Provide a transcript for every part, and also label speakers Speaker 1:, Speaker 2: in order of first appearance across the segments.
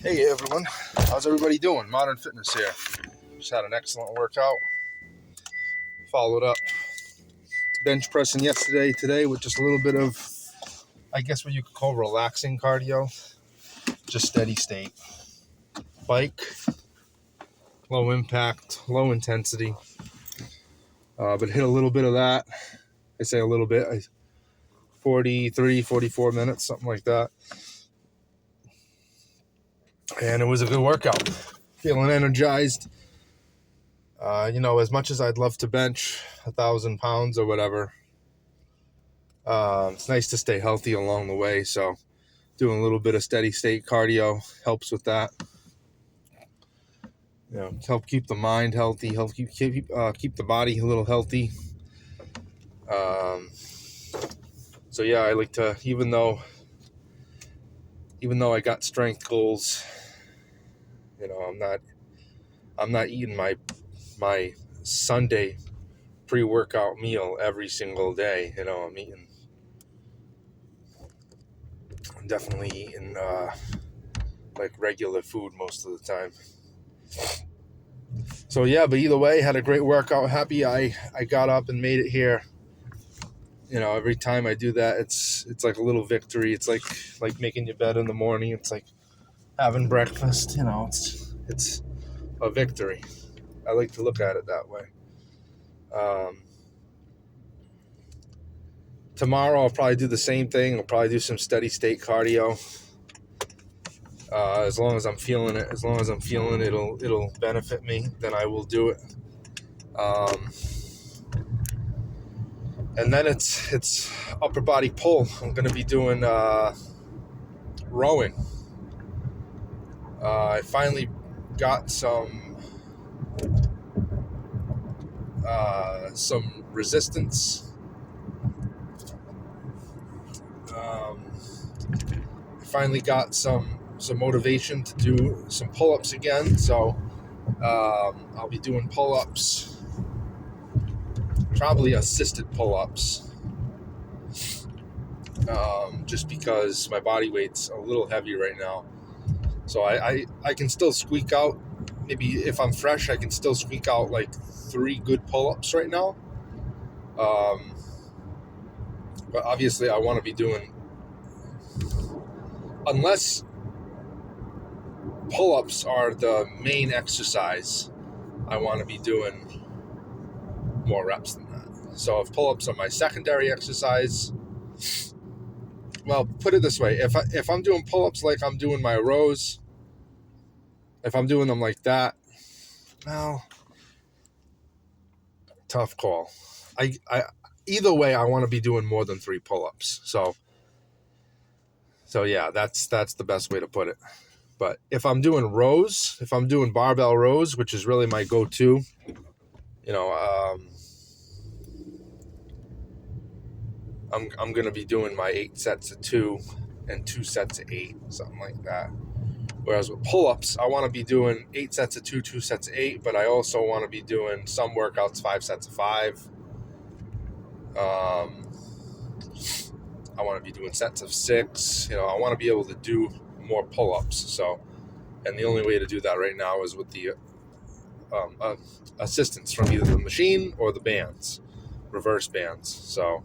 Speaker 1: Hey everyone, how's everybody doing? Modern Fitness here. Just had an excellent workout. Followed up bench pressing yesterday, today with just a little bit of, I guess what you could call relaxing cardio. Just steady state. Bike, low impact, low intensity. But hit a little bit of that. I say a little bit, 43, 44 minutes, something like that. And it was a good workout. Feeling energized. As much as I'd love to bench 1,000 pounds or whatever, it's nice to stay healthy along the way. So doing a little bit of steady state cardio helps with that. Help keep the mind healthy, help keep the body a little healthy. So yeah, I like to, even though I got strength goals, I'm not eating my Sunday pre-workout meal every single day. I'm definitely eating like regular food most of the time. So yeah, but either way, had a great workout. Happy I got up and made it here. Every time I do that, it's like a little victory. It's like making your bed in the morning. It's like having breakfast. It's a victory. I like to look at it that way. Tomorrow I'll probably do the same thing. I'll probably do some steady state cardio. As long as I'm feeling it, it'll benefit me. Then I will do it. And then it's upper body pull. I'm going to be doing rowing. I finally got some resistance. I finally got some motivation to do some pull-ups again. So I'll be doing pull-ups. Probably assisted pull-ups, just because my body weight's a little heavy right now. So I can still squeak out, maybe if I'm fresh, I can still squeak out like 3 good pull-ups right now. But obviously I want to be doing, unless pull-ups are the main exercise, I want to be doing more reps than that. So if pull-ups are my secondary exercise, well, put it this way, if I'm doing pull-ups like I'm doing my rows, if I'm doing them like that, well, tough call. I either way, I want to be doing more than 3 pull-ups. So yeah, that's the best way to put it. But if I'm doing rows, if I'm doing barbell rows, which is really my go-to, I'm going to be doing my 8 sets of 2 and 2 sets of 8, something like that. Whereas with pull-ups, I want to be doing 8 sets of 2, 2 sets of 8, but I also want to be doing some workouts 5 sets of 5. I want to be doing sets of 6. I want to be able to do more pull-ups. So, and the only way to do that right now is with the assistance from either the machine or the bands, reverse bands. So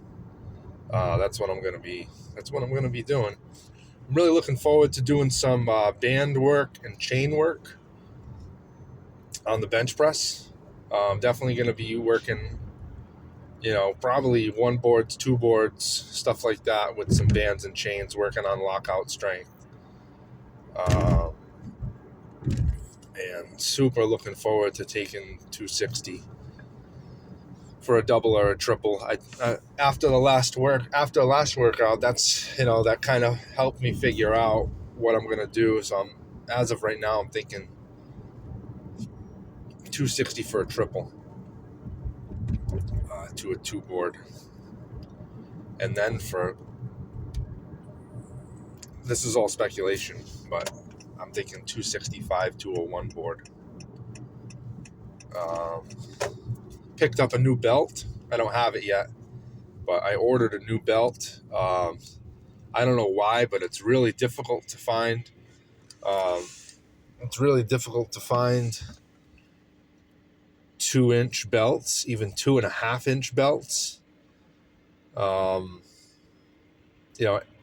Speaker 1: that's what I'm going to be doing. I'm really looking forward to doing some band work and chain work on the bench press. I'm definitely going to be working, probably 1 boards, 2 boards, stuff like that with some bands and chains, working on lockout strength. And super looking forward to taking 260 for a double or a triple. After last workout, that's, that kind of helped me figure out what I'm going to do. So as of right now, I'm thinking 260 for a triple, to a 2 board. And then this is all speculation, but I'm thinking 265 to a 1 board. Picked up a new belt. I don't have it yet, but I ordered a new belt. I don't know why, but it's really difficult to find. It's really difficult to find 2-inch belts, even 2.5-inch belts.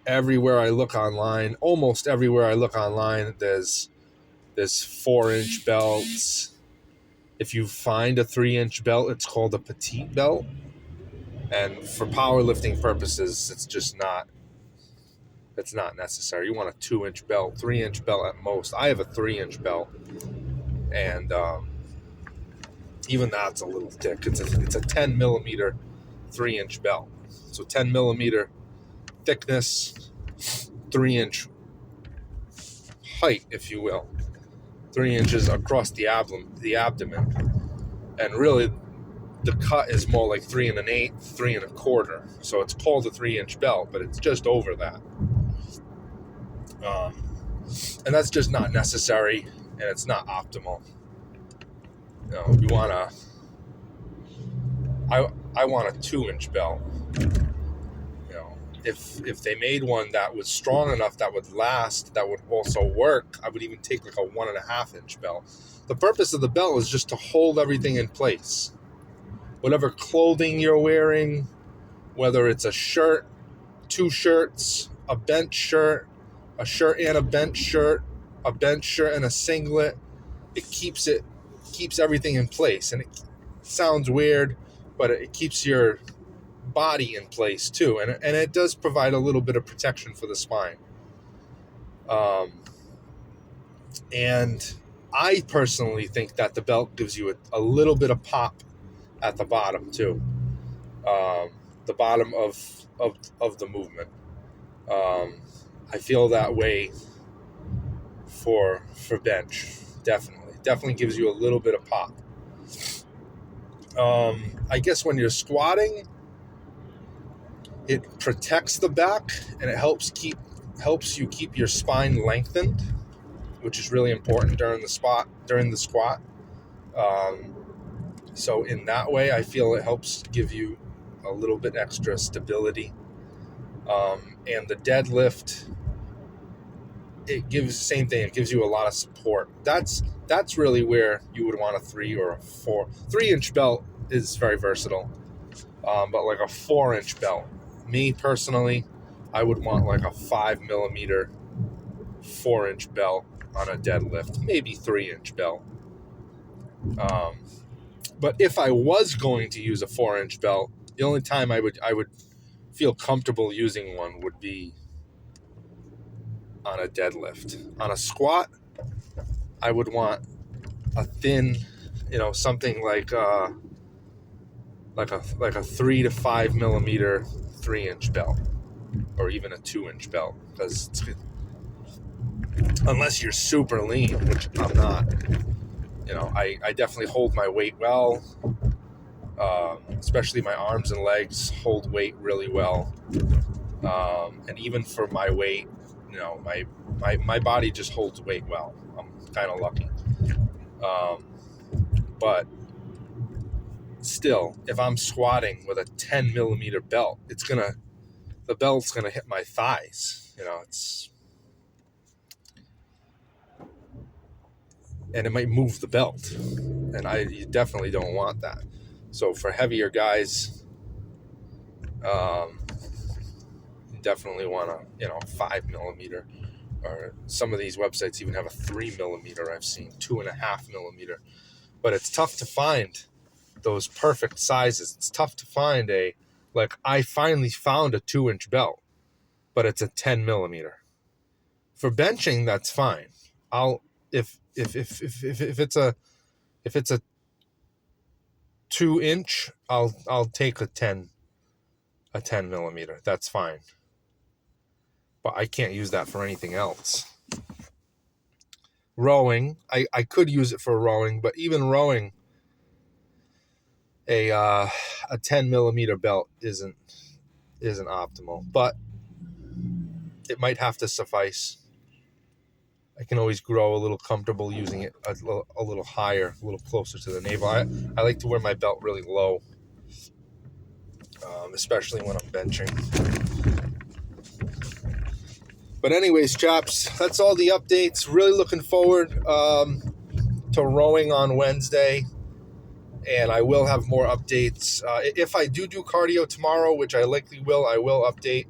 Speaker 1: Everywhere I look online, almost everywhere I look online, there's 4-inch belts. If you find a 3-inch belt, it's called a petite belt. And for powerlifting purposes, it's not necessary. You want a 2-inch belt, 3-inch belt at most. I have a 3-inch belt, and even that's a little thick. It's a 10 millimeter 3-inch belt. So 10 millimeter thickness, 3-inch height, if you will. 3 inches across the abdomen. And really, the cut is more like 3 1/8, 3 1/4. So it's called a 3-inch belt, but it's just over that. And that's just not necessary, and it's not optimal. You want I want a 2-inch belt. If they made one that was strong enough, that would last, that would also work, I would even take like a 1.5-inch belt. The purpose of the belt is just to hold everything in place. Whatever clothing you're wearing, whether it's a shirt, 2 shirts, a bench shirt, a shirt and a bench shirt, a bench shirt and a singlet, it keeps everything in place. And it sounds weird, but it keeps your body in place too, and it does provide a little bit of protection for the spine. And I personally think that the belt gives you a little bit of pop at the bottom too, the bottom of the movement. I feel that way for bench. Definitely gives you a little bit of pop. I guess when you're squatting, it protects the back, and it helps you keep your spine lengthened, which is really important during the squat. So in that way, I feel it helps give you a little bit extra stability. And the deadlift, it gives the same thing. It gives you a lot of support. That's really where you would want a 3 or a 4. 3-inch belt is very versatile, but like a 4-inch belt. Me personally, I would want like a 5 millimeter 4-inch belt on a deadlift, maybe 3-inch belt. But if I was going to use a 4-inch belt, the only time I would feel comfortable using one would be on a deadlift. On a squat, I would want a thin, something like a 3 to 5 millimeter 3-inch belt, or even a 2-inch belt, because unless you're super lean, which I'm not, I definitely hold my weight well, especially my arms and legs hold weight really well, and even for my weight, my body just holds weight well. I'm kind of lucky, but still, if I'm squatting with a 10 millimeter belt, the belt's gonna hit my thighs. And it might move the belt, and you definitely don't want that. So for heavier guys, you definitely want a 5 millimeter, or some of these websites even have a 3 millimeter. I've seen 2.5 millimeter, but it's tough to find those perfect sizes. It's tough to find I finally found a 2-inch belt, but it's a 10 millimeter. For benching, that's fine. If it's a 2-inch, I'll take a 10 millimeter. That's fine. But I can't use that for anything else. Rowing, I could use it for rowing, but even rowing, a 10 millimeter belt isn't optimal, but it might have to suffice. I can always grow a little comfortable using it a little higher, a little closer to the navel. I like to wear my belt really low, especially when I'm benching. But anyways, chaps, that's all the updates. Really looking forward to rowing on Wednesday. And I will have more updates. If I do cardio tomorrow, which I likely will, I will update.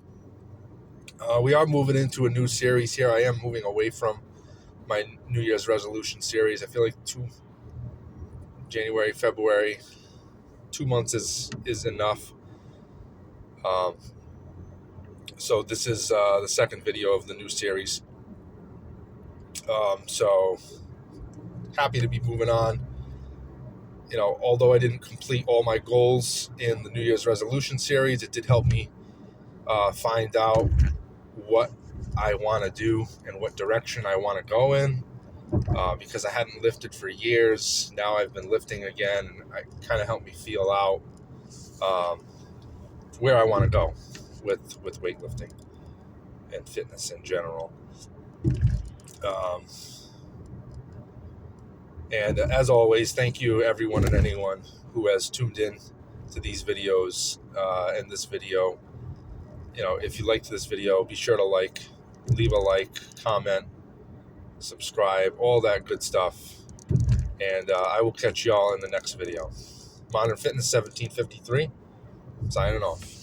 Speaker 1: We are moving into a new series here. I am moving away from my New Year's resolution series. I feel like January, February, 2 months is enough. So this is the second video of the new series. So happy to be moving on. You know, although I didn't complete all my goals in the New Year's resolution series, it did help me find out what I want to do and what direction I want to go in, because I hadn't lifted for years. Now I've been lifting again, and it kind of helped me feel out where I want to go with weightlifting and fitness in general. And as always, thank you everyone and anyone who has tuned in to these videos and this video. You know, if you liked this video, be sure to leave a like, comment, subscribe, all that good stuff. And I will catch y'all in the next video. Modern Fitness 1753, signing off.